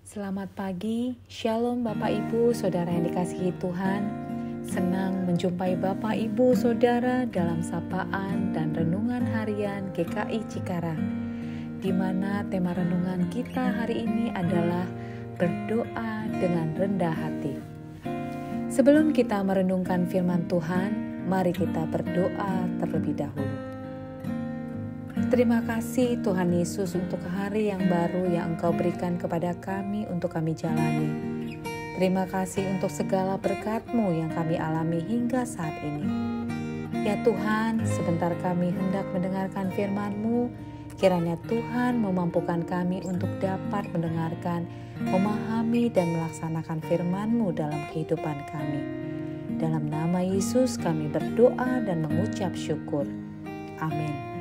Selamat pagi, Shalom Bapak Ibu, Saudara yang dikasihi Tuhan. Senang menjumpai Bapak Ibu, Saudara dalam sapaan dan renungan harian GKI Cikarang, di mana tema renungan kita hari ini adalah berdoa dengan rendah hati. Sebelum kita merenungkan firman Tuhan, mari kita berdoa terlebih dahulu. Terima kasih Tuhan Yesus untuk hari yang baru yang Engkau berikan kepada kami untuk kami jalani. Terima kasih untuk segala berkat-Mu yang kami alami hingga saat ini. Ya Tuhan, sebentar kami hendak mendengarkan firman-Mu, kiranya Tuhan memampukan kami untuk dapat mendengarkan, memahami dan melaksanakan firman-Mu dalam kehidupan kami. Dalam nama Yesus kami berdoa dan mengucap syukur. Amin.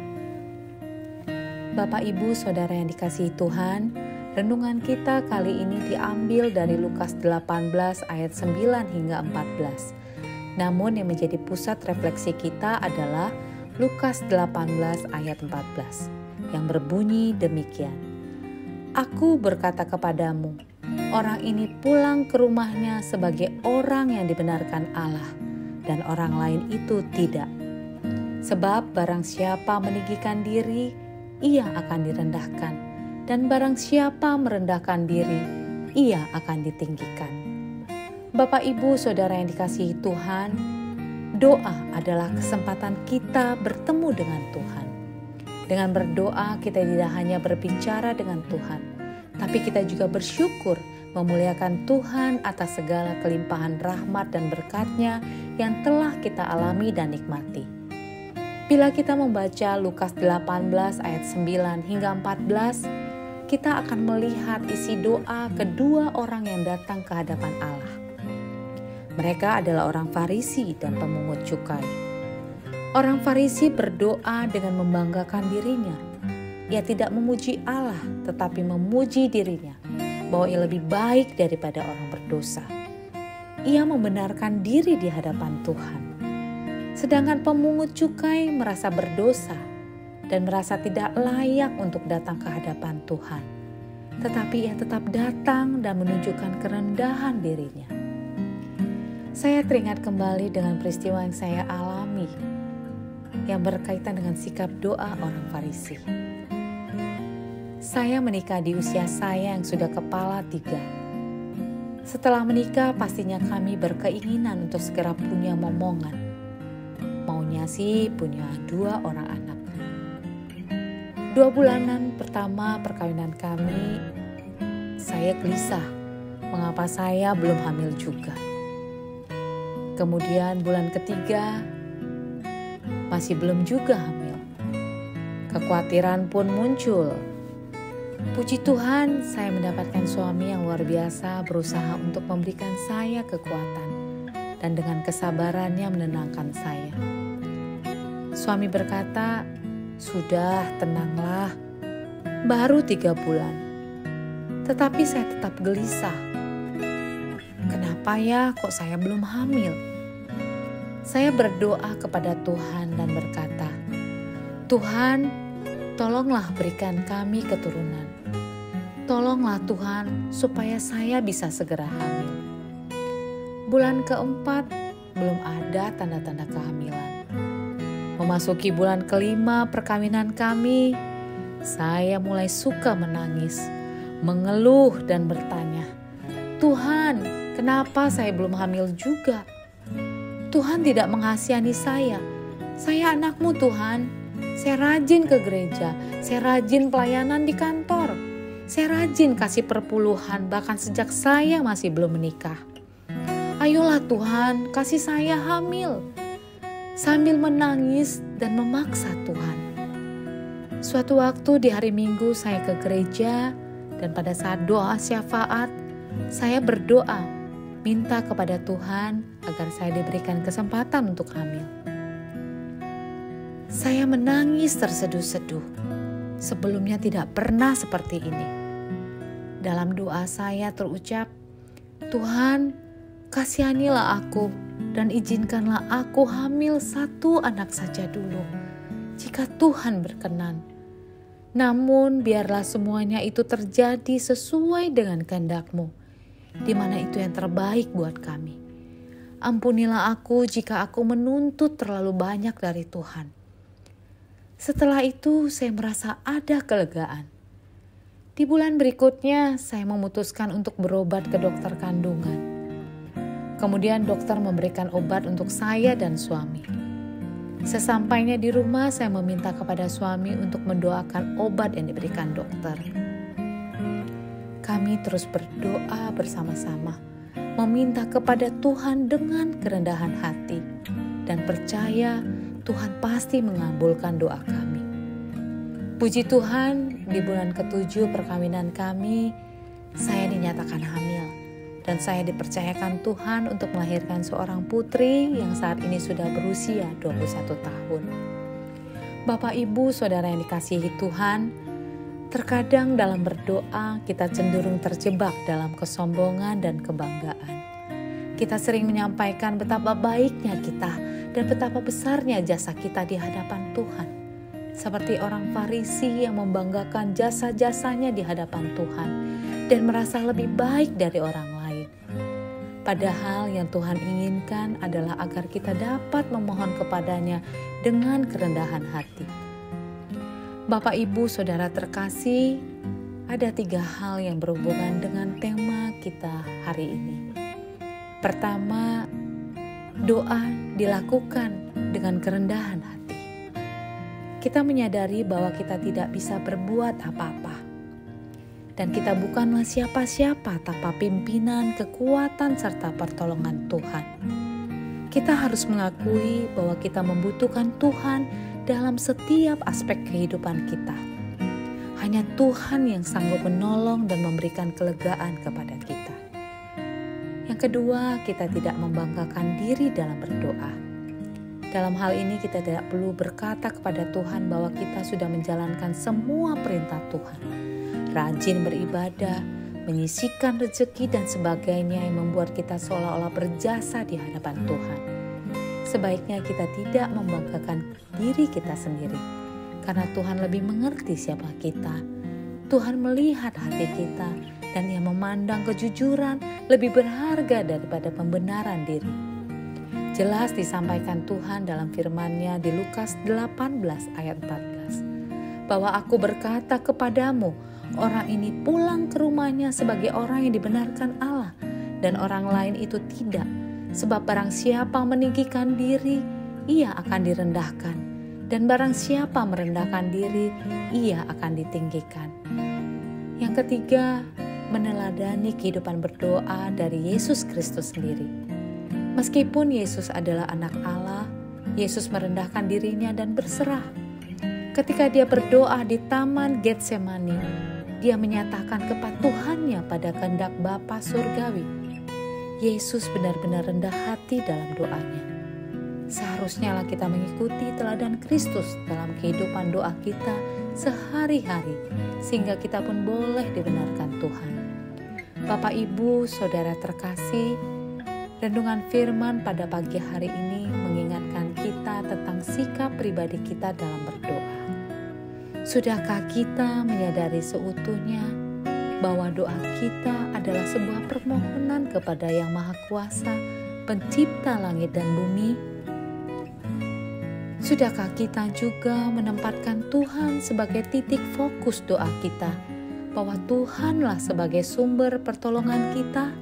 Bapak Ibu Saudara yang dikasihi Tuhan, renungan kita kali ini diambil dari Lukas 18 ayat 9 hingga 14. Namun yang menjadi pusat refleksi kita adalah Lukas 18 ayat 14 yang berbunyi demikian. Aku berkata kepadamu, orang ini pulang ke rumahnya sebagai orang yang dibenarkan Allah, dan orang lain itu tidak. Sebab barang siapa meninggikan diri, ia akan direndahkan, dan barang siapa merendahkan diri, ia akan ditinggikan. Bapak Ibu Saudara yang dikasihi Tuhan, doa adalah kesempatan kita bertemu dengan Tuhan. Dengan berdoa kita tidak hanya berbicara dengan Tuhan, tapi kita juga bersyukur memuliakan Tuhan atas segala kelimpahan rahmat dan berkat-Nya yang telah kita alami dan nikmati. Bila kita membaca Lukas 18 ayat 9 hingga 14, kita akan melihat isi doa kedua orang yang datang ke hadapan Allah. Mereka adalah orang Farisi dan pemungut cukai. Orang Farisi berdoa dengan membanggakan dirinya. Ia tidak memuji Allah, tetapi memuji dirinya, bahwa ia lebih baik daripada orang berdosa. Ia membenarkan diri di hadapan Tuhan. Sedangkan pemungut cukai merasa berdosa dan merasa tidak layak untuk datang ke hadapan Tuhan. Tetapi ia tetap datang dan menunjukkan kerendahan dirinya. Saya teringat kembali dengan peristiwa yang saya alami yang berkaitan dengan sikap doa orang Farisi. Saya menikah di usia saya yang sudah kepala 3. Setelah menikah pastinya kami berkeinginan untuk segera punya momongan. Maunya sih punya 2 orang anak. 2 bulanan pertama perkawinan kami, saya gelisah mengapa saya belum hamil juga. Kemudian bulan ketiga, masih belum juga hamil. Kekhawatiran pun muncul. Puji Tuhan, saya mendapatkan suami yang luar biasa berusaha untuk memberikan saya kekuatan dan dengan kesabarannya menenangkan saya. Suami berkata, "Sudah, tenanglah, baru 3 bulan." Tetapi saya tetap gelisah. Kenapa ya kok saya belum hamil? Saya berdoa kepada Tuhan dan berkata, "Tuhan, tolonglah berikan kami keturunan. Tolonglah Tuhan supaya saya bisa segera hamil." Bulan keempat belum ada tanda-tanda kehamilan. Memasuki bulan kelima perkawinan kami, saya mulai suka menangis, mengeluh dan bertanya, "Tuhan, kenapa saya belum hamil juga? Tuhan tidak mengasihani saya. Saya anak-Mu Tuhan. Saya rajin ke gereja, saya rajin pelayanan di kantor. Saya rajin kasih perpuluhan bahkan sejak saya masih belum menikah. Ayolah Tuhan, kasih saya hamil." Sambil menangis dan memaksa Tuhan. Suatu waktu di hari Minggu saya ke gereja dan pada saat doa syafaat, saya berdoa minta kepada Tuhan agar saya diberikan kesempatan untuk hamil. Saya menangis terseduh-seduh. Sebelumnya tidak pernah seperti ini. Dalam doa saya terucap, "Tuhan, kasihanilah aku dan izinkanlah aku hamil 1 anak saja dulu, jika Tuhan berkenan. Namun biarlah semuanya itu terjadi sesuai dengan kehendak-Mu, di mana itu yang terbaik buat kami. Ampunilah aku jika aku menuntut terlalu banyak dari Tuhan. Setelah itu saya merasa ada kelegaan. Di bulan berikutnya saya memutuskan untuk berobat ke dokter kandungan. Kemudian dokter memberikan obat untuk saya dan suami. Sesampainya di rumah saya meminta kepada suami untuk mendoakan obat yang diberikan dokter. Kami terus berdoa bersama-sama, meminta kepada Tuhan dengan kerendahan hati dan percaya Tuhan pasti mengabulkan doa kami. Puji Tuhan, di bulan ke-7 perkawinan kami, saya dinyatakan hamil dan saya dipercayakan Tuhan untuk melahirkan seorang putri yang saat ini sudah berusia 21 tahun. Bapak, Ibu, Saudara yang dikasihi Tuhan, terkadang dalam berdoa kita cenderung terjebak dalam kesombongan dan kebanggaan. Kita sering menyampaikan betapa baiknya kita dan betapa besarnya jasa kita di hadapan Tuhan. Seperti orang Farisi yang membanggakan jasa-jasanya di hadapan Tuhan dan merasa lebih baik dari orang lain. Padahal yang Tuhan inginkan adalah agar kita dapat memohon kepadanya dengan kerendahan hati. Bapak, Ibu, Saudara terkasih, ada 3 hal yang berhubungan dengan tema kita hari ini. Pertama, doa dilakukan dengan kerendahan hati. Kita menyadari bahwa kita tidak bisa berbuat apa-apa. Dan kita bukanlah siapa-siapa tanpa pimpinan, kekuatan, serta pertolongan Tuhan. Kita harus mengakui bahwa kita membutuhkan Tuhan dalam setiap aspek kehidupan kita. Hanya Tuhan yang sanggup menolong dan memberikan kelegaan kepada kita. Yang kedua, kita tidak membanggakan diri dalam berdoa. Dalam hal ini kita tidak perlu berkata kepada Tuhan bahwa kita sudah menjalankan semua perintah Tuhan. Rajin beribadah, menyisihkan rezeki dan sebagainya yang membuat kita seolah-olah berjasa di hadapan Tuhan. Sebaiknya kita tidak membanggakan diri kita sendiri, karena Tuhan lebih mengerti siapa kita. Tuhan melihat hati kita dan Ia memandang kejujuran lebih berharga daripada pembenaran diri. Jelas disampaikan Tuhan dalam firman-Nya di Lukas 18 ayat 14. Bahwa aku berkata kepadamu, orang ini pulang ke rumahnya sebagai orang yang dibenarkan Allah, dan orang lain itu tidak. Sebab barang siapa meninggikan diri, ia akan direndahkan. Dan barang siapa merendahkan diri, ia akan ditinggikan. Yang ketiga, meneladani kehidupan berdoa dari Yesus Kristus sendiri. Meskipun Yesus adalah anak Allah, Yesus merendahkan dirinya dan berserah. Ketika dia berdoa di Taman Getsemani, dia menyatakan kepatuhannya pada kehendak Bapa Surgawi. Yesus benar-benar rendah hati dalam doanya. Seharusnya kita mengikuti teladan Kristus dalam kehidupan doa kita sehari-hari, sehingga kita pun boleh dibenarkan Tuhan. Bapak, Ibu, Saudara terkasih, renungan firman pada pagi hari ini mengingatkan kita tentang sikap pribadi kita dalam berdoa. Sudahkah kita menyadari seutuhnya bahwa doa kita adalah sebuah permohonan kepada Yang Maha Kuasa, Pencipta langit dan bumi? Sudahkah kita juga menempatkan Tuhan sebagai titik fokus doa kita, bahwa Tuhanlah sebagai sumber pertolongan kita?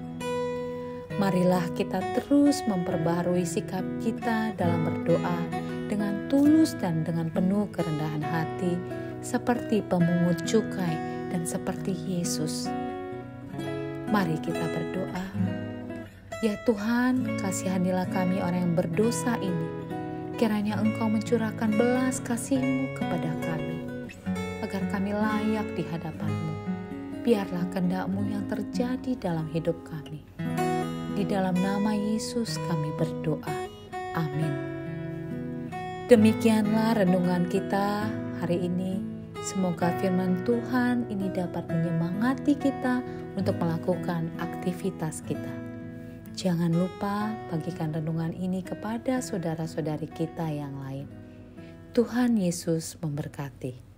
Marilah kita terus memperbaharui sikap kita dalam berdoa dengan tulus dan dengan penuh kerendahan hati, seperti pemungut cukai dan seperti Yesus. Mari kita berdoa. Ya Tuhan, kasihanilah kami orang yang berdosa ini. Kiranya Engkau mencurahkan belas kasih-Mu kepada kami, agar kami layak di hadapan-Mu. Biarlah kehendak-Mu yang terjadi dalam hidup kami. Di dalam nama Yesus kami berdoa. Amin. Demikianlah renungan kita hari ini. Semoga firman Tuhan ini dapat menyemangati kita untuk melakukan aktivitas kita. Jangan lupa bagikan renungan ini kepada saudara-saudari kita yang lain. Tuhan Yesus memberkati.